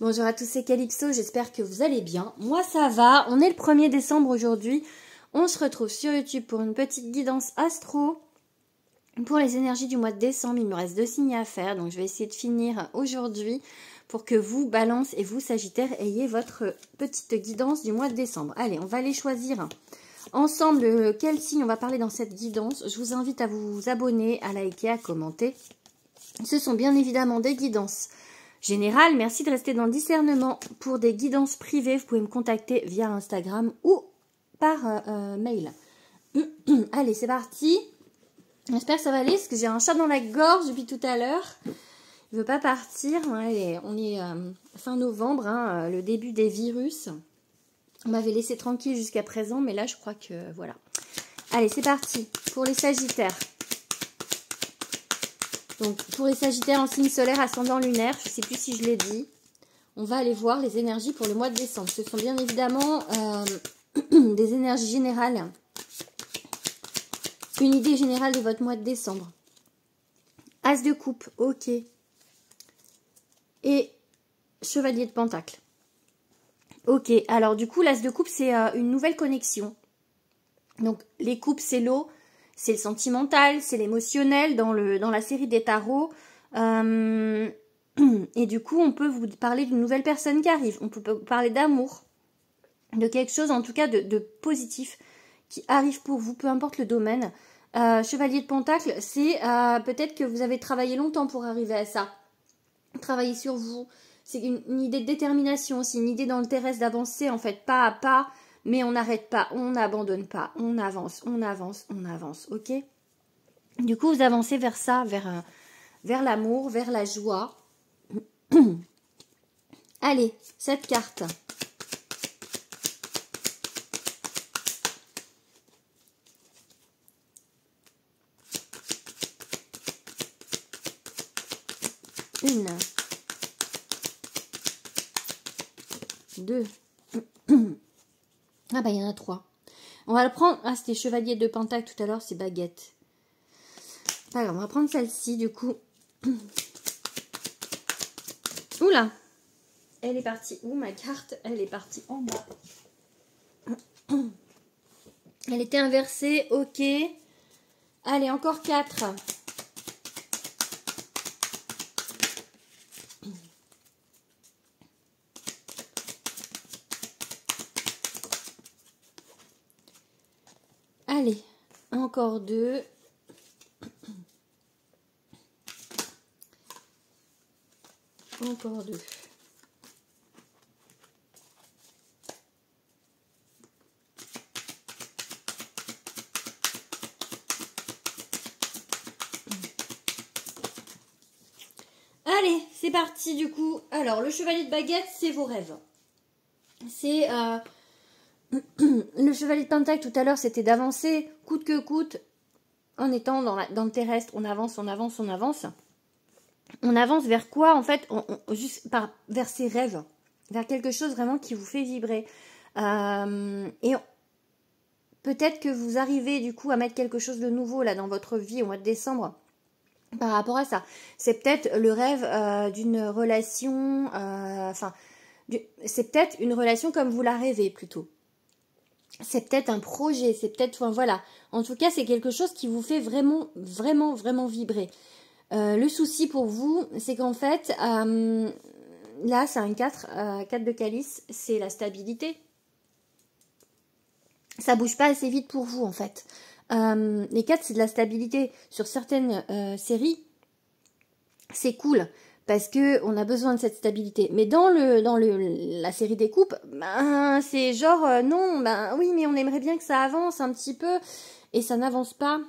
Bonjour à tous, c'est Calypso, j'espère que vous allez bien. Moi ça va, on est le 1er décembre aujourd'hui. On se retrouve sur YouTube pour une petite guidance astro. Pour les énergies du mois de décembre, il me reste 2 signes à faire. Donc je vais essayer de finir aujourd'hui pour que vous, Balance et vous, Sagittaire, ayez votre petite guidance du mois de décembre. Allez, on va aller choisir ensemble quel signe on va parler dans cette guidance. Je vous invite à vous abonner, à liker, à commenter. Ce sont bien évidemment des guidances générales. Merci de rester dans le discernement. Pour des guidances privées, vous pouvez me contacter via Instagram ou par mail. Allez, c'est parti. J'espère que ça va aller parce que j'ai un chat dans la gorge depuis tout à l'heure. Il ne veut pas partir. Allez, on est fin novembre, hein, le début des virus. On m'avait laissé tranquille jusqu'à présent, mais là, je crois que voilà. Allez, c'est parti pour les Sagittaires. Donc, pour les Sagittaires en signe solaire, ascendant lunaire, je ne sais plus si je l'ai dit, on va aller voir les énergies pour le mois de décembre. Ce sont bien évidemment des énergies générales. Une idée générale de votre mois de décembre. As de coupe, ok. Et chevalier de pentacle. Ok, alors du coup, l'as de coupe, c'est une nouvelle connexion. Donc, les coupes, c'est l'eau. C'est le sentimental, c'est l'émotionnel dans la série des tarots. Et du coup, on peut vous parler d'une nouvelle personne qui arrive. On peut parler d'amour, de quelque chose en tout cas de positif qui arrive pour vous, peu importe le domaine. Chevalier de Pentacle, c'est peut-être que vous avez travaillé longtemps pour arriver à ça. Travailler sur vous. C'est une idée de détermination, c'est une idée dans le terrestre d'avancer en fait pas à pas. Mais on n'arrête pas, on n'abandonne pas, on avance, on avance, on avance, ok? Du coup, vous avancez vers ça, vers l'amour, vers la joie. Allez, cette carte. Une. Deux. Ah bah il y en a 3. On va le prendre. Ah, c'était chevalier de pentacle tout à l'heure, c'est baguette. Pas grave, on va prendre celle-ci du coup. Oula, elle est partie où ma carte? Elle est partie en bas. Elle était inversée, ok. Allez, encore 4. Allez, encore 2. Encore 2. Allez, c'est parti du coup. Alors, le chevalier de baguette, c'est vos rêves. C'est... le chevalier de pentacle tout à l'heure, c'était d'avancer coûte que coûte en étant dans le terrestre. On avance, on avance, on avance. On avance vers quoi en fait? Juste vers ses rêves. Vers quelque chose vraiment qui vous fait vibrer. Et peut-être que vous arrivez du coup à mettre quelque chose de nouveau là dans votre vie au mois de décembre. Par rapport à ça. C'est peut-être le rêve d'une relation. C'est peut-être une relation comme vous la rêvez plutôt. C'est peut-être un projet, c'est peut-être, enfin voilà. En tout cas, c'est quelque chose qui vous fait vraiment, vraiment, vraiment vibrer. Le souci pour vous, c'est qu'en fait, là, c'est un 4, 4 de calice, c'est la stabilité. Ça bouge pas assez vite pour vous, en fait. Les 4, c'est de la stabilité. Sur certaines séries, c'est cool. Parce que on a besoin de cette stabilité. Mais dans la série des coupes, ben, c'est genre, non, ben oui, mais on aimerait bien que ça avance un petit peu. Et ça n'avance pas.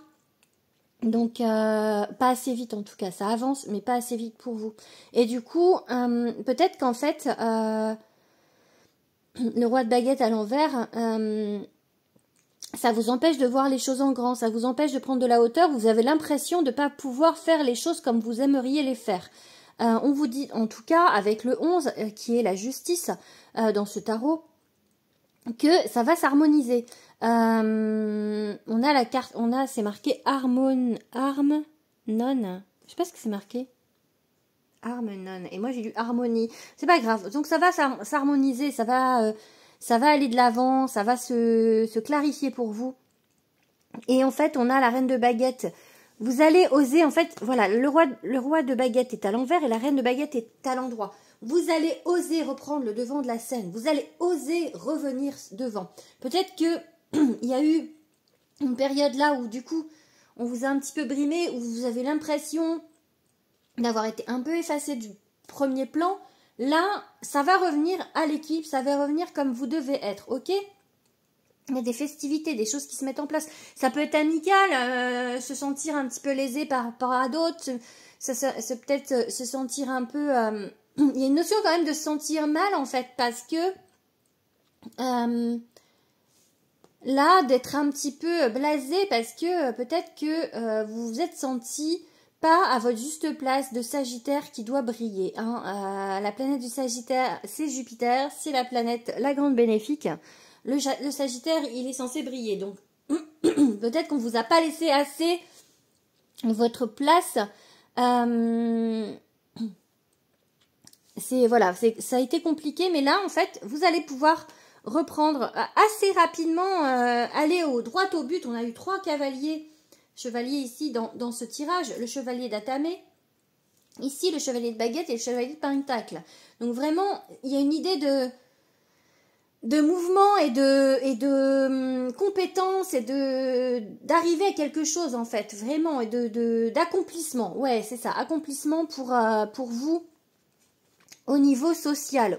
Donc, pas assez vite en tout cas. Ça avance, mais pas assez vite pour vous. Et du coup, peut-être qu'en fait, le roi de baguette à l'envers, ça vous empêche de voir les choses en grand. Ça vous empêche de prendre de la hauteur. Vous avez l'impression de ne pas pouvoir faire les choses comme vous aimeriez les faire. On vous dit, en tout cas, avec le 11, qui est la justice dans ce tarot, que ça va s'harmoniser. On a la carte, c'est marqué non. Je sais pas ce que c'est marqué. Harmonon. Et moi, j'ai lu harmonie. C'est pas grave. Donc, ça va s'harmoniser. Ça va aller de l'avant. Ça va se clarifier pour vous. Et en fait, on a la reine de baguette. Vous allez oser, en fait, voilà, le roi de baguette est à l'envers et la reine de baguette est à l'endroit. Vous allez oser reprendre le devant de la scène. Vous allez oser revenir devant. Peut-être que il y a eu une période là où, du coup, on vous a un petit peu brimé, où vous avez l'impression d'avoir été un peu effacé du premier plan. Là, ça va revenir à l'équipe, ça va revenir comme vous devez être, ok ? Il y a des festivités, des choses qui se mettent en place. Ça peut être amical, se sentir un petit peu lésé par rapport à d'autres. C'est peut-être se sentir un peu... il y a une notion quand même de se sentir mal, en fait, parce que... là, d'être un petit peu blasé, parce que peut-être que vous vous êtes senti pas à votre juste place de Sagittaire qui doit briller. Hein. La planète du Sagittaire, c'est Jupiter, c'est la planète, la grande bénéfique. Le Sagittaire, il est censé briller. Donc, peut-être qu'on ne vous a pas laissé assez votre place. Ça a été compliqué, mais là, en fait, vous allez pouvoir reprendre assez rapidement, aller droit au but. On a eu 3 chevaliers ici dans ce tirage. Le chevalier d'Atamé, ici le chevalier de baguette et le chevalier de pentacle. Donc vraiment, il y a une idée de mouvement et de compétence et d'arriver à quelque chose, en fait, vraiment, et d'accomplissement. Ouais, c'est ça, accomplissement pour vous. Au niveau social,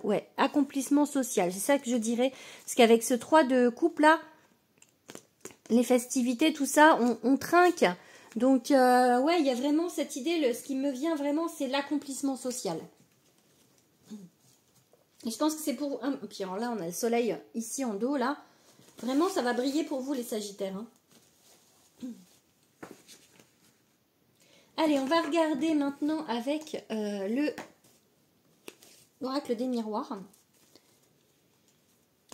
ouais, accomplissement social, c'est ça que je dirais, parce qu'avec ce 3 de coupe là, les festivités, tout ça, on trinque, donc ouais, il y a vraiment cette idée, ce qui me vient vraiment, c'est l'accomplissement social. Et je pense que c'est pour, puis alors là, on a le soleil ici en dos, là, vraiment, ça va briller pour vous les Sagittaires, hein. Allez, on va regarder maintenant avec l'oracle des miroirs.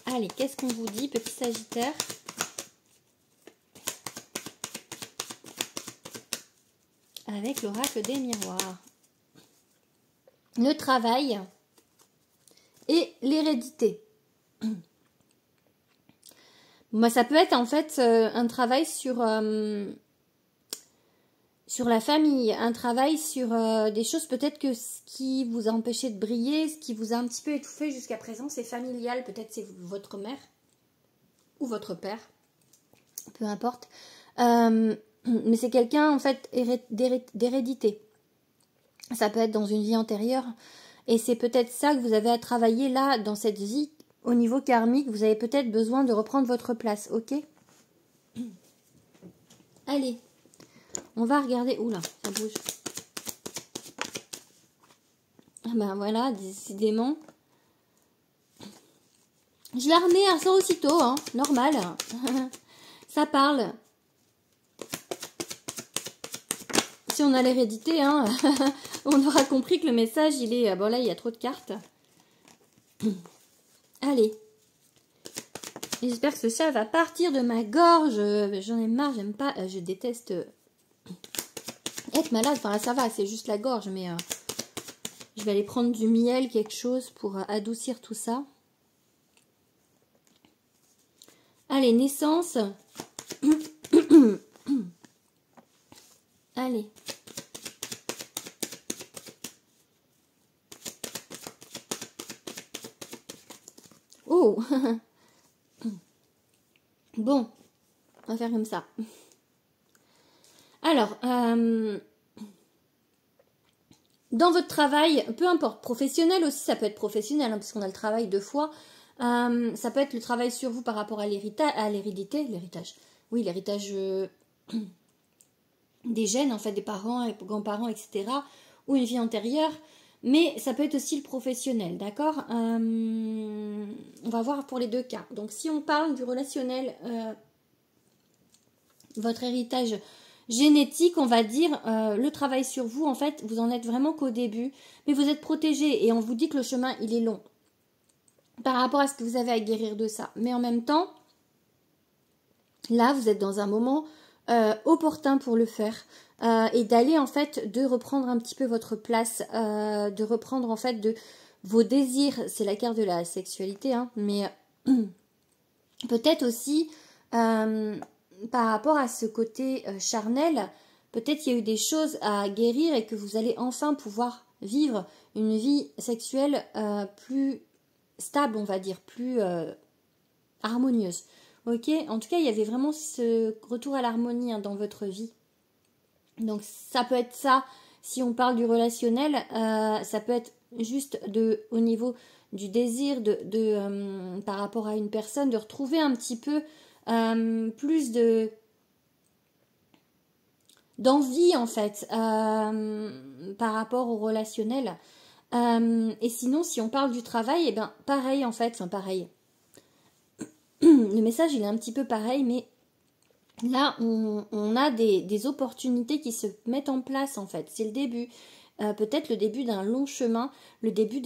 Allez, qu'est-ce qu'on vous dit, petit Sagittaire? Avec l'oracle des miroirs. Le travail et l'hérédité. Moi, ça peut être en fait un travail sur la famille, un travail sur des choses peut-être que ce qui vous a empêché de briller, ce qui vous a un petit peu étouffé jusqu'à présent, c'est familial, peut-être c'est votre mère ou votre père, peu importe. Mais c'est quelqu'un en fait d'hérédité. Ça peut être dans une vie antérieure et c'est peut-être ça que vous avez à travailler là dans cette vie au niveau karmique. Vous avez peut-être besoin de reprendre votre place, ok? Allez. On va regarder... Oula, ça bouge. Ah ben voilà, décidément. Je la remets, elle sort aussitôt, hein, normal. Ça parle. Si on a l'hérédité, hein, on aura compris que le message, il est... Bon là, il y a trop de cartes. Allez. J'espère que ce chat va partir de ma gorge. J'en ai marre, j'aime pas... je déteste... être malade, enfin là ça va, c'est juste la gorge, mais je vais aller prendre du miel, quelque chose pour adoucir tout ça. Allez, naissance. Allez. Oh. Bon, on va faire comme ça. Alors, dans votre travail, peu importe, professionnel aussi, ça peut être professionnel, hein, parce qu'on a le travail 2 fois. Ça peut être le travail sur vous par rapport à l'hérédité, oui, l'héritage des gènes, en fait, des parents, des grands-parents, etc. Ou une vie antérieure. Mais ça peut être aussi le professionnel, d'accord? On va voir pour les 2 cas. Donc, si on parle du relationnel, votre héritage génétique, on va dire, le travail sur vous, en fait, vous en êtes vraiment qu'au début, mais vous êtes protégé et on vous dit que le chemin, il est long par rapport à ce que vous avez à guérir de ça. Mais en même temps, là, vous êtes dans un moment opportun pour le faire. et d'aller en fait, de reprendre un petit peu votre place, de reprendre en fait de vos désirs. C'est la carte de la sexualité, hein, mais peut-être aussi par rapport à ce côté charnel, peut-être qu'il y a eu des choses à guérir et que vous allez enfin pouvoir vivre une vie sexuelle plus stable, on va dire, plus harmonieuse. Ok, en tout cas, il y avait vraiment ce retour à l'harmonie, hein, dans votre vie. Donc ça peut être ça, si on parle du relationnel, ça peut être juste au niveau du désir par rapport à une personne, de retrouver un petit peu plus d'envie en fait par rapport au relationnel. Et sinon, si on parle du travail, eh bien pareil en fait, enfin pareil. Le message il est un petit peu pareil, mais là on a des opportunités qui se mettent en place en fait. C'est le début, peut-être le début d'un long chemin, le début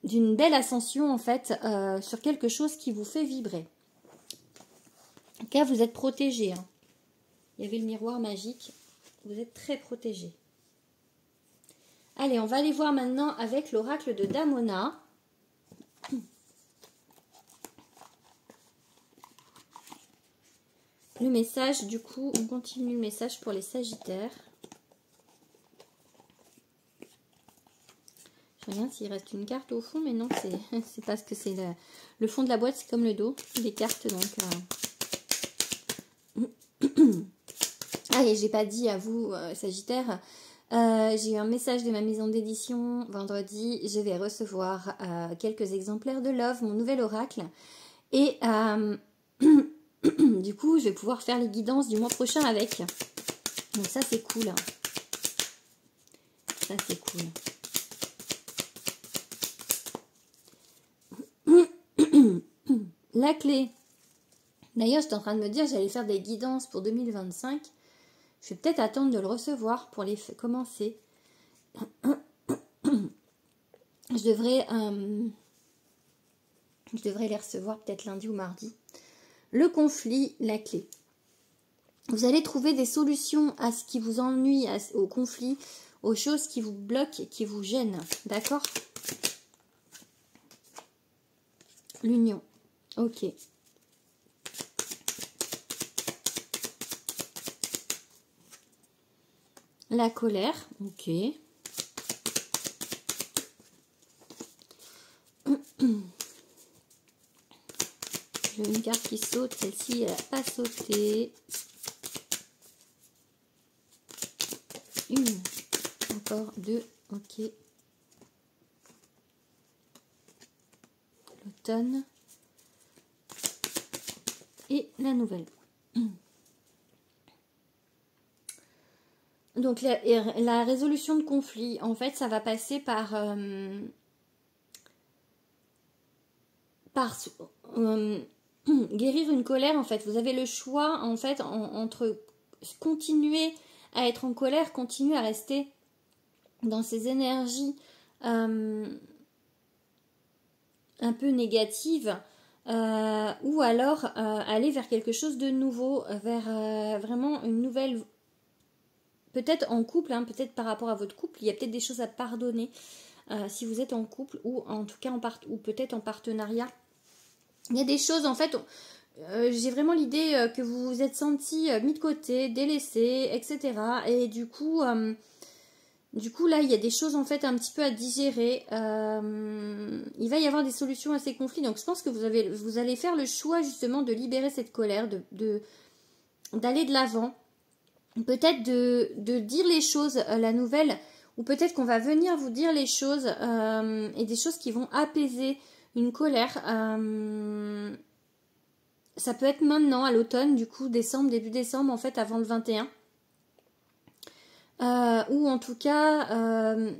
d'une belle ascension en fait, sur quelque chose qui vous fait vibrer. En tout cas, vous êtes protégé, hein. Il y avait le miroir magique, vous êtes très protégé. Allez, on va aller voir maintenant avec l'oracle de Damona. Le message, du coup, on continue le message pour les Sagittaires. Je regarde s'il reste une carte au fond, mais non, c'est parce que c'est le fond de la boîte, c'est comme le dos des cartes, donc... Allez, j'ai pas dit à vous, Sagittaire, j'ai eu un message de ma maison d'édition vendredi, je vais recevoir quelques exemplaires de Love, mon nouvel oracle, et du coup, je vais pouvoir faire les guidances du mois prochain avec. Donc ça, c'est cool. Ça, c'est cool. La clé. D'ailleurs, j'étais en train de me dire j'allais faire des guidances pour 2025. Je vais peut-être attendre de le recevoir pour les commencer. Je devrais les recevoir peut-être lundi ou mardi. Le conflit, la clé. Vous allez trouver des solutions à ce qui vous ennuie, au conflit, aux choses qui vous bloquent, qui vous gênent. D'accord? L'union. Ok. La colère. Ok. J'ai une carte qui saute. Celle-ci, elle n'a pas sauté. Une. Encore deux. Ok. L'automne. Et la nouvelle. Donc la résolution de conflit, en fait, ça va passer par guérir une colère. En fait, vous avez le choix en fait entre continuer à être en colère, continuer à rester dans ces énergies un peu négatives, ou alors aller vers quelque chose de nouveau, vers vraiment une nouvelle. Peut-être en couple, hein, peut-être par rapport à votre couple, il y a peut-être des choses à pardonner si vous êtes en couple, ou en tout cas ou peut-être en partenariat. Il y a des choses, en fait, j'ai vraiment l'idée que vous vous êtes senti mis de côté, délaissé, etc. Et du coup, là, il y a des choses, en fait, un petit peu à digérer. Il va y avoir des solutions à ces conflits. Donc, je pense que vous allez faire le choix, justement, de libérer cette colère, d'aller de l'avant. Peut-être de dire les choses, la nouvelle, ou peut-être qu'on va venir vous dire les choses, et des choses qui vont apaiser une colère. Ça peut être maintenant, à l'automne, du coup, décembre, début décembre, en fait, avant le 21. Ou en tout cas,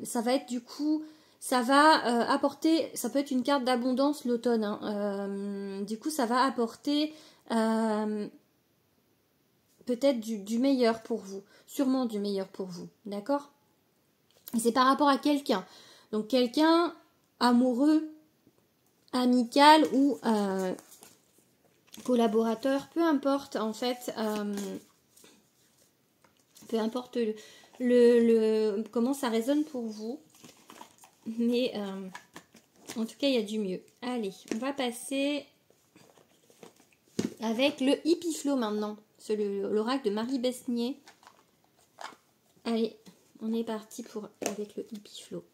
ça va être du coup, ça va apporter, ça peut être une carte d'abondance l'automne, hein. Du coup, ça va apporter... peut-être du meilleur pour vous, sûrement du meilleur pour vous, d'accord? Et c'est par rapport à quelqu'un, donc quelqu'un amoureux, amical ou collaborateur, peu importe en fait, Peu importe comment ça résonne pour vous. Mais en tout cas, il y a du mieux. Allez, on va passer avec le Hippie Flow maintenant. C'est l'oracle de Marie Besnier. Allez, on est parti avec le Hippie Flow.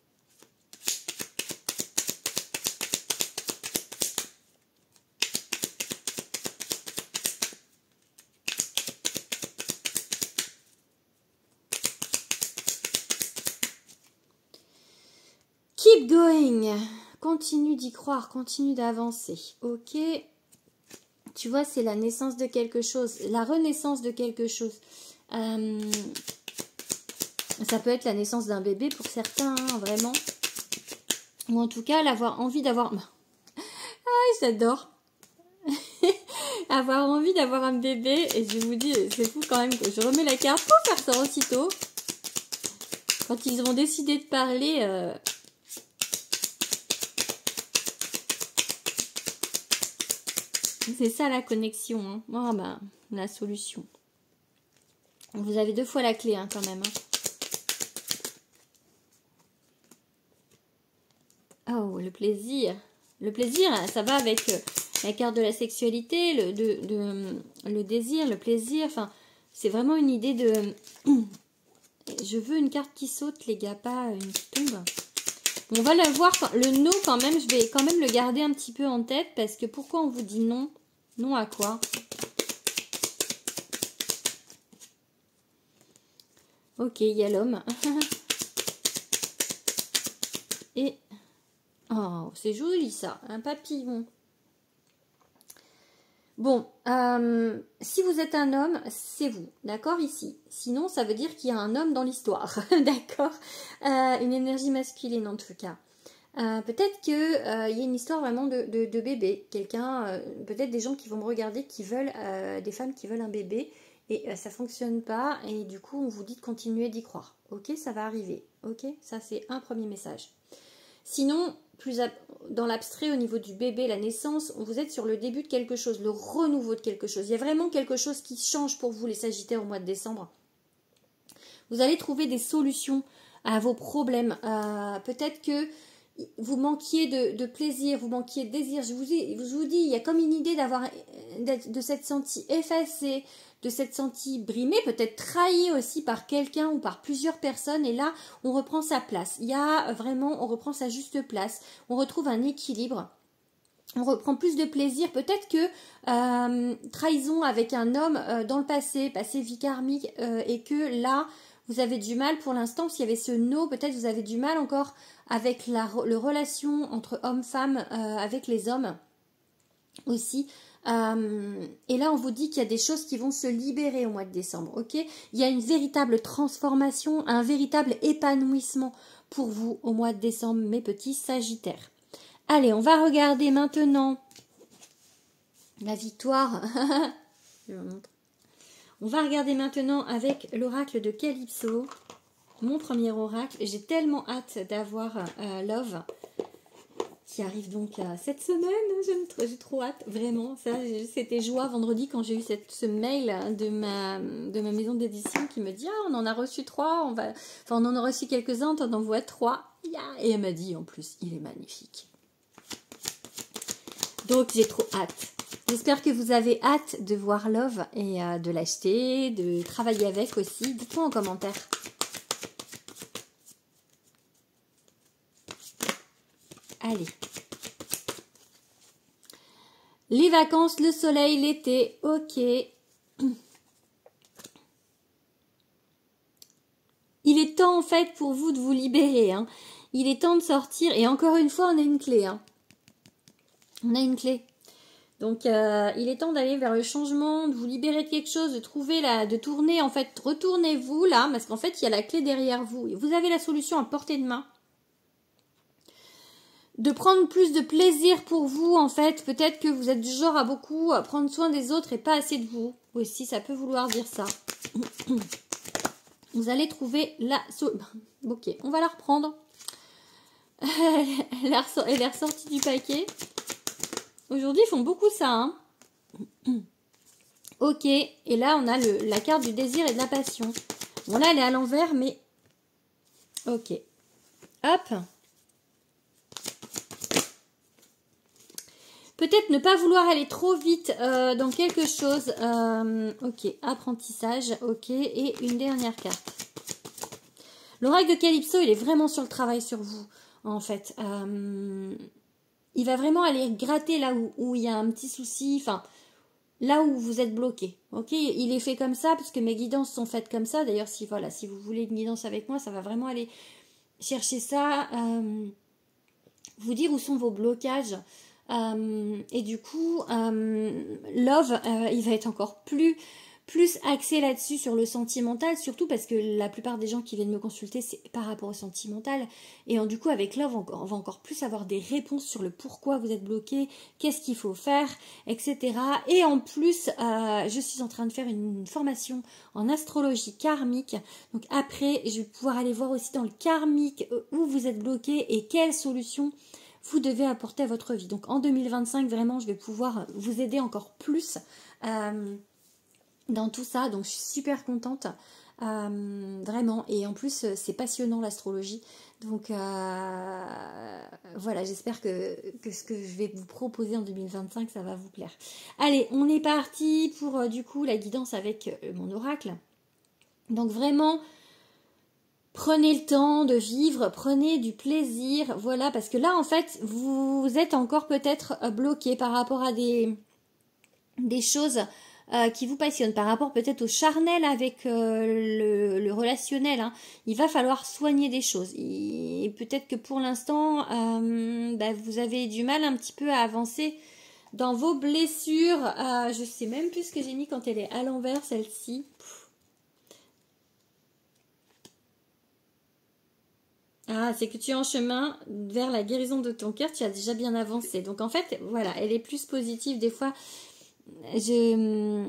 Keep going. Continue d'y croire, continue d'avancer. Ok. Tu vois, c'est la naissance de quelque chose, la renaissance de quelque chose. Ça peut être la naissance d'un bébé pour certains, hein, vraiment. Ou en tout cas, l'avoir envie d'avoir... Ah, j'adore. Avoir envie d'avoir un bébé. Et je vous dis, c'est fou quand même que je remets la carte pour faire ça aussitôt. Quand ils ont décidé de parler... C'est ça la connexion. Hein. Oh, ben, la solution. Vous avez 2 fois la clé hein, quand même. Hein. Oh, le plaisir. Le plaisir, ça va avec la carte de la sexualité, le désir, le plaisir. Enfin, c'est vraiment une idée de... Je veux une carte qui saute, les gars, pas une qui tombe. On va la voir, le no quand même, je vais quand même le garder un petit peu en tête parce que pourquoi on vous dit non? Non à quoi? Ok, il y a l'homme. Et... Oh, c'est joli ça, un papillon. Bon, si vous êtes un homme, c'est vous, d'accord, ici. Sinon, ça veut dire qu'il y a un homme dans l'histoire, d'accord, une énergie masculine en tout cas. Peut-être qu'il y a une histoire vraiment de bébé. Quelqu'un, peut-être des gens qui vont me regarder, qui veulent, des femmes qui veulent un bébé, et ça ne fonctionne pas, et du coup, on vous dit de continuer d'y croire. Ok, ça va arriver. Ok, ça c'est un premier message. Sinon, plus dans l'abstrait, au niveau du bébé, la naissance, vous êtes sur le début de quelque chose, le renouveau de quelque chose. Il y a vraiment quelque chose qui change pour vous, les Sagittaires, au mois de décembre. Vous allez trouver des solutions à vos problèmes. Peut-être que vous manquiez de plaisir, vous manquiez de désir. Je vous dis, il y a comme une idée de s'être senti effacé, de s'être senti brimé, peut-être trahi aussi par quelqu'un ou par plusieurs personnes. Et là, on reprend sa place. Il y a vraiment, on reprend sa juste place. On retrouve un équilibre. On reprend plus de plaisir. Peut-être que trahison avec un homme dans le passé vie karmique, et que là, vous avez du mal pour l'instant. S'il y avait ce no, peut-être vous avez du mal encore avec la relation entre homme-femme, avec les hommes aussi. Et là, on vous dit qu'il y a des choses qui vont se libérer au mois de décembre. Ok, il y a une véritable transformation, un véritable épanouissement pour vous au mois de décembre, mes petits Sagittaires. Allez, on va regarder maintenant la victoire. Je vous montre. On va regarder maintenant avec l'oracle de Calypso, mon premier oracle. J'ai tellement hâte d'avoir Love qui arrive donc cette semaine. J'ai trop hâte, vraiment. C'était joie vendredi quand j'ai eu ce mail de ma maison d'édition qui me dit « Ah, on en a reçu 3, on en a reçu quelques-uns, on en envoie 3. Yeah. » Et elle m'a dit en plus « Il est magnifique. » Donc j'ai trop hâte. J'espère que vous avez hâte de voir Love et de l'acheter, de travailler avec aussi. Dites-moi en commentaire. Allez. Les vacances, le soleil, l'été, ok. Il est temps en fait pour vous de vous libérer. Hein. Il est temps de sortir. Et encore une fois, on a une clé. Hein. On a une clé. Donc, il est temps d'aller vers le changement, de vous libérer de quelque chose, de tourner, en fait, retournez-vous là, parce qu'en fait, il y a la clé derrière vous. Vous avez la solution à portée de main. De prendre plus de plaisir pour vous, en fait. Peut-être que vous êtes du genre à beaucoup à prendre soin des autres et pas assez de vous. Aussi, ça peut vouloir dire ça. Vous allez trouver la solution. Ok, on va la reprendre. Elle est ressortie du paquet. Aujourd'hui, ils font beaucoup ça. Hein. Ok, et là, on a la carte du désir et de la passion. Bon, là, elle est à l'envers, mais... Ok. Hop. Peut-être ne pas vouloir aller trop vite dans quelque chose. Ok, apprentissage, ok. Et une dernière carte. L'oracle de Calypso, il est vraiment sur le travail sur vous, en fait. Il va vraiment aller gratter là où il y a un petit souci, enfin, là où vous êtes bloqué. Ok, il est fait comme ça, parce que mes guidances sont faites comme ça. D'ailleurs, si vous voulez une guidance avec moi, ça va vraiment aller chercher ça, vous dire où sont vos blocages. Et du coup, Love, il va être encore plus axé là-dessus sur le sentimental, surtout parce que la plupart des gens qui viennent me consulter, c'est par rapport au sentimental. Et du coup, avec Love, on va encore plus avoir des réponses sur le pourquoi vous êtes bloqué, qu'est-ce qu'il faut faire, etc. Et en plus, je suis en train de faire une formation en astrologie karmique. Donc après, je vais pouvoir aller voir aussi dans le karmique où vous êtes bloqué et quelles solutions vous devez apporter à votre vie. Donc en 2025, vraiment, je vais pouvoir vous aider encore plus dans tout ça. Donc je suis super contente, vraiment. Et en plus, c'est passionnant l'astrologie. Donc voilà, j'espère que ce que je vais vous proposer en 2025, ça va vous plaire. Allez, on est parti pour du coup la guidance avec mon oracle. Donc vraiment... Prenez le temps de vivre, prenez du plaisir, voilà, parce que là, en fait, vous êtes encore peut-être bloqué par rapport à des choses qui vous passionnent, par rapport peut-être au charnel avec le relationnel. Hein. Il va falloir soigner des choses. Et peut-être que pour l'instant, vous avez du mal un petit peu à avancer dans vos blessures. Je sais même plus ce que j'ai mis quand elle est à l'envers, celle-ci. Ah, c'est que tu es en chemin vers la guérison de ton cœur, tu as déjà bien avancé. Donc en fait, voilà, elle est plus positive. Des fois, je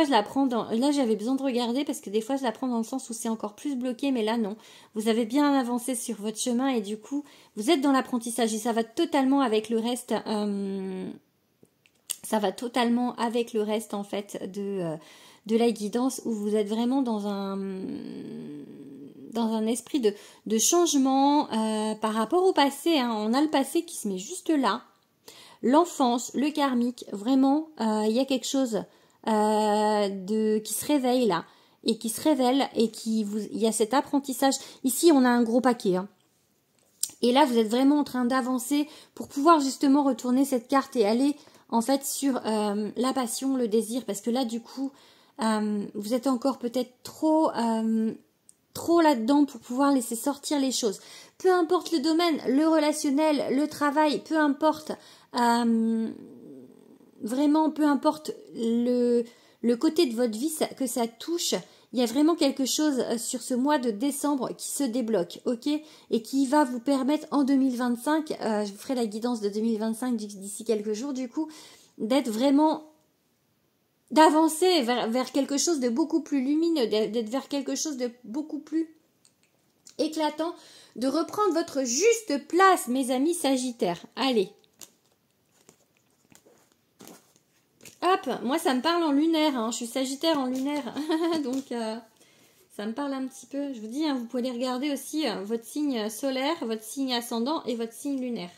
la prends dans... Là, j'avais besoin de regarder parce que des fois, je la prends dans le sens où c'est encore plus bloqué. Mais là, non. Vous avez bien avancé sur votre chemin et du coup, vous êtes dans l'apprentissage. Et ça va totalement avec le reste... ça va totalement avec le reste, en fait, de la guidance où vous êtes vraiment dans un esprit de changement par rapport au passé. Hein. On a le passé qui se met juste là. L'enfance, le karmique, vraiment, il y a quelque chose qui se réveille là. Et qui se révèle et il y a cet apprentissage. Ici, on a un gros paquet. Hein. Et là, vous êtes vraiment en train d'avancer pour pouvoir justement retourner cette carte et aller en fait sur la passion, le désir. Parce que là, du coup, vous êtes encore peut-être trop là-dedans pour pouvoir laisser sortir les choses. Peu importe le domaine, le relationnel, le travail, peu importe, vraiment peu importe le côté de votre vie que ça touche, il y a vraiment quelque chose sur ce mois de décembre qui se débloque, ok, et qui va vous permettre en 2025, je vous ferai la guidance de 2025 d'ici quelques jours du coup, d'être vraiment... d'avancer vers quelque chose de beaucoup plus lumineux, d'être vers quelque chose de beaucoup plus éclatant, de reprendre votre juste place, mes amis Sagittaires. Allez. Hop, moi ça me parle en lunaire, hein. Je suis Sagittaire en lunaire, donc ça me parle un petit peu. Je vous dis, hein, vous pouvez aller regarder aussi votre signe solaire, votre signe ascendant et votre signe lunaire.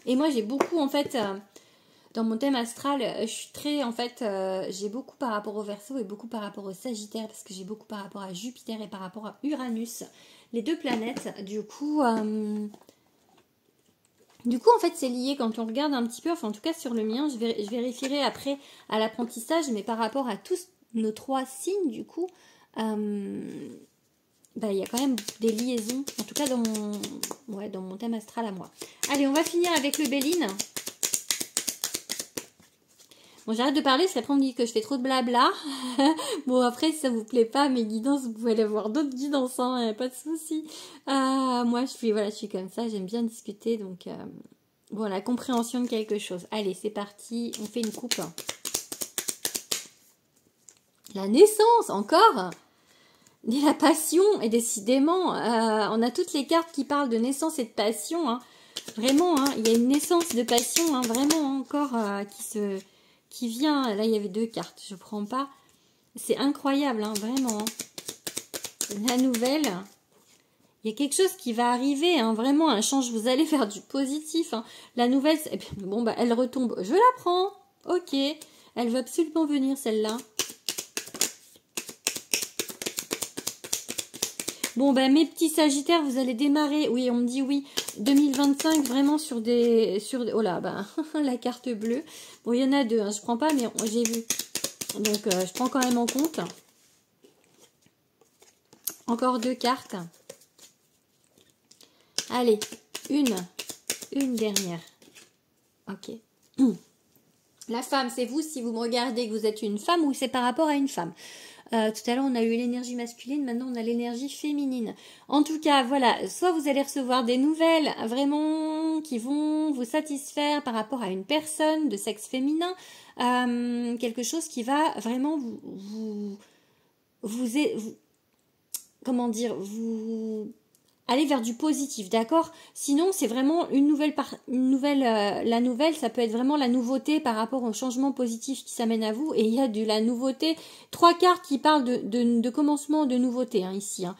Et moi, j'ai beaucoup, en fait, dans mon thème astral, je suis très, en fait, j'ai beaucoup par rapport au Verseau et beaucoup par rapport au Sagittaire, parce que j'ai beaucoup par rapport à Jupiter et par rapport à Uranus, les deux planètes. Du coup, en fait, c'est lié quand on regarde un petit peu, enfin, en tout cas, sur le mien, je vérifierai après à l'apprentissage, mais par rapport à tous nos trois signes, du coup, il y a quand même des liaisons, en tout cas dans mon thème astral à moi. Allez, on va finir avec le Béline. Bon, j'arrête de parler, parce qu'après on me dit que je fais trop de blabla. Bon, après, si ça vous plaît pas, mes guidances, vous pouvez aller voir d'autres guidances, hein, pas de souci. Moi, je suis comme ça, j'aime bien discuter, donc... bon, la compréhension de quelque chose. Allez, c'est parti, on fait une coupe. La naissance, encore. Et la passion, et décidément, on a toutes les cartes qui parlent de naissance et de passion. Hein. Vraiment, hein, il y a une naissance de passion, hein, vraiment encore, qui vient. Là, il y avait 2 cartes, je prends pas. C'est incroyable, hein, vraiment. Hein. La nouvelle, il y a quelque chose qui va arriver, hein, vraiment un change. Vous allez faire du positif. Hein. La nouvelle, bon, bah, elle retombe. Je la prends. Ok. Elle veut absolument venir, celle-là. Bon, ben, mes petits sagittaires, vous allez démarrer. Oui, on me dit oui. 2025, vraiment sur des... oh là, ben, la carte bleue. Bon, il y en a 2, hein, je prends pas, mais j'ai vu. Donc, je prends quand même en compte. Encore 2 cartes. Allez, une dernière. Ok. La femme, c'est vous, si vous me regardez, que vous êtes une femme ou c'est par rapport à une femme. Tout à l'heure, on a eu l'énergie masculine, maintenant on a l'énergie féminine. En tout cas, voilà, soit vous allez recevoir des nouvelles vraiment qui vont vous satisfaire par rapport à une personne de sexe féminin, quelque chose qui va vraiment vous comment dire, vous aller vers du positif, d'accord? Sinon, c'est vraiment la nouvelle, ça peut être vraiment la nouveauté par rapport au changement positif qui s'amène à vous. Et il y a de la nouveauté. 3 cartes qui parlent de commencement de nouveauté, hein, ici. Hein.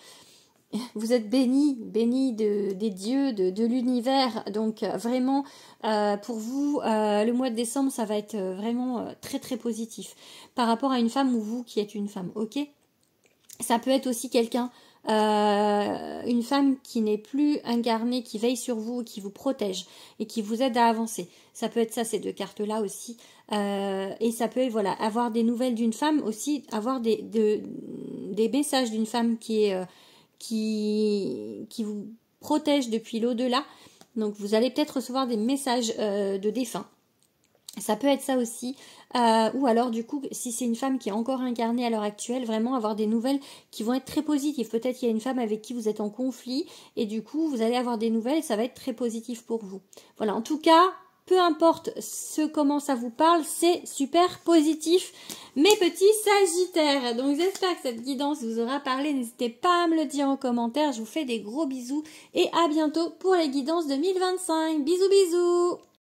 Vous êtes bénis des dieux, de l'univers. Donc, vraiment, pour vous, le mois de décembre, ça va être vraiment très, très positif. Par rapport à une femme ou vous qui êtes une femme, ok? Ça peut être aussi quelqu'un... une femme qui n'est plus incarnée, qui veille sur vous, qui vous protège et qui vous aide à avancer. Ça peut être ça, ces 2 cartes-là aussi. Et ça peut être, voilà, avoir des nouvelles d'une femme aussi, avoir des messages d'une femme qui vous protège depuis l'au-delà. Donc, vous allez peut-être recevoir des messages de défunt. Ça peut être ça aussi, ou alors du coup, si c'est une femme qui est encore incarnée à l'heure actuelle, vraiment avoir des nouvelles qui vont être très positives. Peut-être qu'il y a une femme avec qui vous êtes en conflit, et du coup, vous allez avoir des nouvelles et ça va être très positif pour vous. Voilà, en tout cas, peu importe comment ça vous parle, c'est super positif, mes petits sagittaires. Donc j'espère que cette guidance vous aura parlé, n'hésitez pas à me le dire en commentaire, je vous fais des gros bisous, et à bientôt pour les guidances 2025. Bisous bisous.